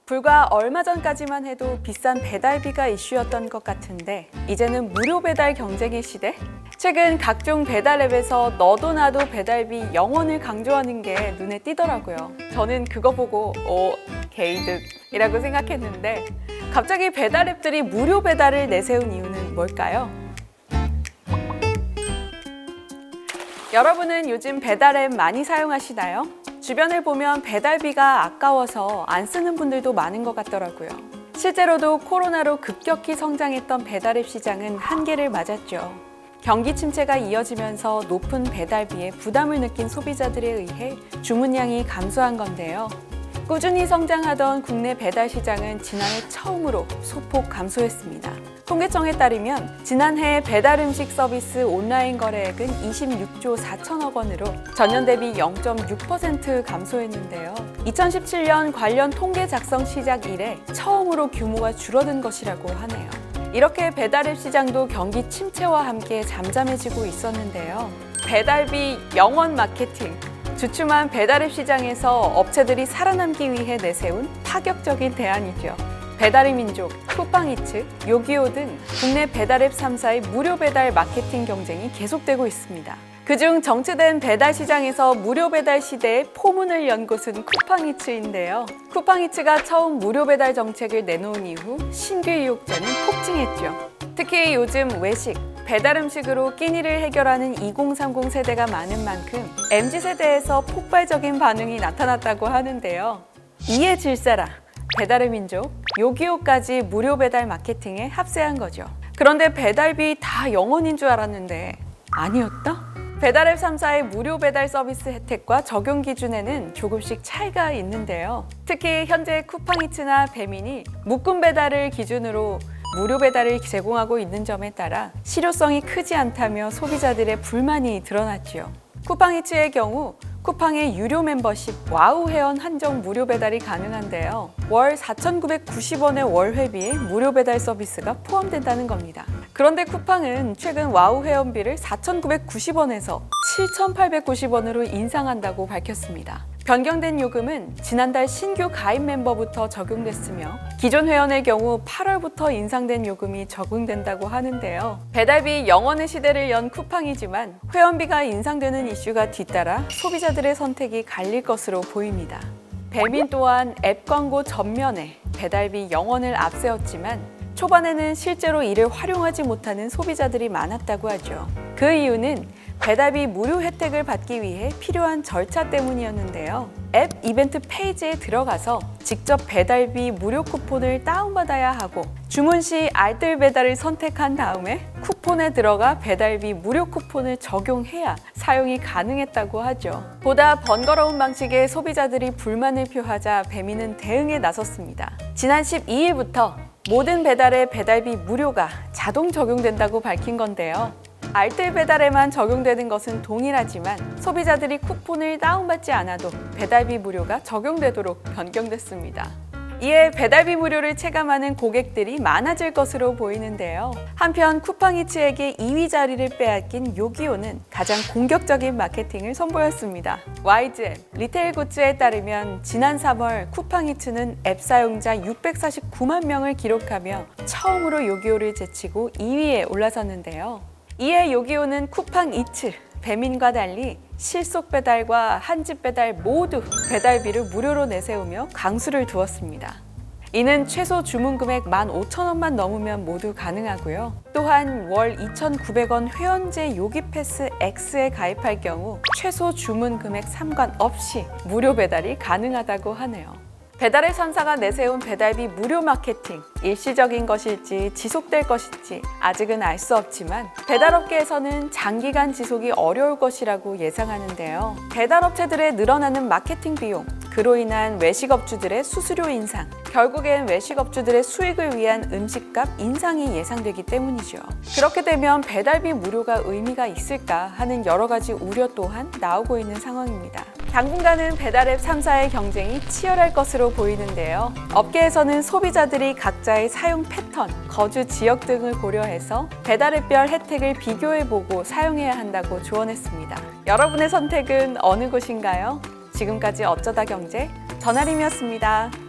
불과 얼마 전까지만 해도 비싼 배달비가 이슈였던 것 같은데 이제는 무료 배달 경쟁의 시대? 최근 각종 배달 앱에서 너도 나도 배달비 0원을 강조하는 게 눈에 띄더라고요. 저는 그거 보고 개이득이라고 생각했는데 갑자기 배달 앱들이 무료 배달을 내세운 이유는 뭘까요? 여러분은 요즘 배달 앱 많이 사용하시나요? 주변을 보면 배달비가 아까워서 안 쓰는 분들도 많은 것 같더라고요. 실제로도 코로나로 급격히 성장했던 배달앱 시장은 한계를 맞았죠. 경기 침체가 이어지면서 높은 배달비에 부담을 느낀 소비자들에 의해 주문량이 감소한 건데요. 꾸준히 성장하던 국내 배달 시장은 지난해 처음으로 소폭 감소했습니다. 통계청에 따르면 지난해 배달 음식 서비스 온라인 거래액은 26조 4천억 원으로 전년 대비 0.6% 감소했는데요. 2017년 관련 통계 작성 시작 이래 처음으로 규모가 줄어든 것이라고 하네요. 이렇게 배달앱 시장도 경기 침체와 함께 잠잠해지고 있었는데요. 배달비 0원 마케팅. 주춤한 배달앱 시장에서 업체들이 살아남기 위해 내세운 파격적인 대안이죠. 배달의 민족, 쿠팡이츠, 요기요 등 국내 배달앱 3사의 무료 배달 마케팅 경쟁이 계속되고 있습니다. 그중 정체된 배달 시장에서 무료 배달 시대에 포문을 연 곳은 쿠팡이츠인데요. 쿠팡이츠가 처음 무료 배달 정책을 내놓은 이후 신규 유혹자는 폭증했죠. 특히 요즘 외식, 배달 음식으로 끼니를 해결하는 2030 세대가 많은 만큼 MZ세대에서 폭발적인 반응이 나타났다고 하는데요. 이에 질세라, 배달의 민족, 요기요까지 무료 배달 마케팅에 합세한 거죠. 그런데 배달비 다 0원인 줄 알았는데 아니었다? 배달앱 3사의 무료 배달 서비스 혜택과 적용 기준에는 조금씩 차이가 있는데요. 특히 현재 쿠팡이츠나 배민이 묶음 배달을 기준으로 무료 배달을 제공하고 있는 점에 따라 실효성이 크지 않다며 소비자들의 불만이 드러났죠. 쿠팡이츠의 경우 쿠팡의 유료 멤버십 와우 회원 한정 무료 배달이 가능한데요. 월 4,990원의 월 회비에 무료 배달 서비스가 포함된다는 겁니다. 그런데 쿠팡은 최근 와우 회원비를 4,990원에서 7,890원으로 인상한다고 밝혔습니다. 변경된 요금은 지난달 신규 가입 멤버부터 적용됐으며 기존 회원의 경우 8월부터 인상된 요금이 적용된다고 하는데요. 배달비 0원의 시대를 연 쿠팡이지만 회원비가 인상되는 이슈가 뒤따라 소비자들의 선택이 갈릴 것으로 보입니다. 배민 또한 앱 광고 전면에 배달비 0원을 앞세웠지만 초반에는 실제로 이를 활용하지 못하는 소비자들이 많았다고 하죠. 그 이유는 배달비 무료 혜택을 받기 위해 필요한 절차 때문이었는데요. 앱 이벤트 페이지에 들어가서 직접 배달비 무료 쿠폰을 다운받아야 하고 주문 시 알뜰 배달을 선택한 다음에 쿠폰에 들어가 배달비 무료 쿠폰을 적용해야 사용이 가능했다고 하죠. 보다 번거로운 방식에 소비자들이 불만을 표하자 배민은 대응에 나섰습니다. 지난 12일부터 모든 배달에 배달비 무료가 자동 적용된다고 밝힌 건데요. 알뜰 배달에만 적용되는 것은 동일하지만 소비자들이 쿠폰을 다운받지 않아도 배달비 무료가 적용되도록 변경됐습니다. 이에 배달비 무료를 체감하는 고객들이 많아질 것으로 보이는데요. 한편 쿠팡이츠에게 2위 자리를 빼앗긴 요기요는 가장 공격적인 마케팅을 선보였습니다. YGM, 리테일 굿즈에 따르면 지난 3월 쿠팡이츠는 앱 사용자 649만 명을 기록하며 처음으로 요기요를 제치고 2위에 올라섰는데요. 이에 요기요는 쿠팡이츠, 배민과 달리 실속 배달과 한집 배달 모두 배달비를 무료로 내세우며 강수를 두었습니다. 이는 최소 주문 금액 15,000원만 넘으면 모두 가능하고요. 또한 월 2,900원 회원제 요기패스 X에 가입할 경우 최소 주문 금액 상관없이 무료 배달이 가능하다고 하네요. 배달앱 3사가 내세운 배달비 무료 마케팅, 일시적인 것일지 지속될 것일지 아직은 알 수 없지만 배달업계에서는 장기간 지속이 어려울 것이라고 예상하는데요. 배달업체들의 늘어나는 마케팅 비용, 그로 인한 외식업주들의 수수료 인상, 결국엔 외식업주들의 수익을 위한 음식값 인상이 예상되기 때문이죠. 그렇게 되면 배달비 무료가 의미가 있을까 하는 여러 가지 우려 또한 나오고 있는 상황입니다. 당분간은 배달앱 3사의 경쟁이 치열할 것으로 보이는데요. 업계에서는 소비자들이 각자의 사용 패턴, 거주 지역 등을 고려해서 배달앱별 혜택을 비교해보고 사용해야 한다고 조언했습니다. 여러분의 선택은 어느 곳인가요? 지금까지 어쩌다 경제 전아림이었습니다.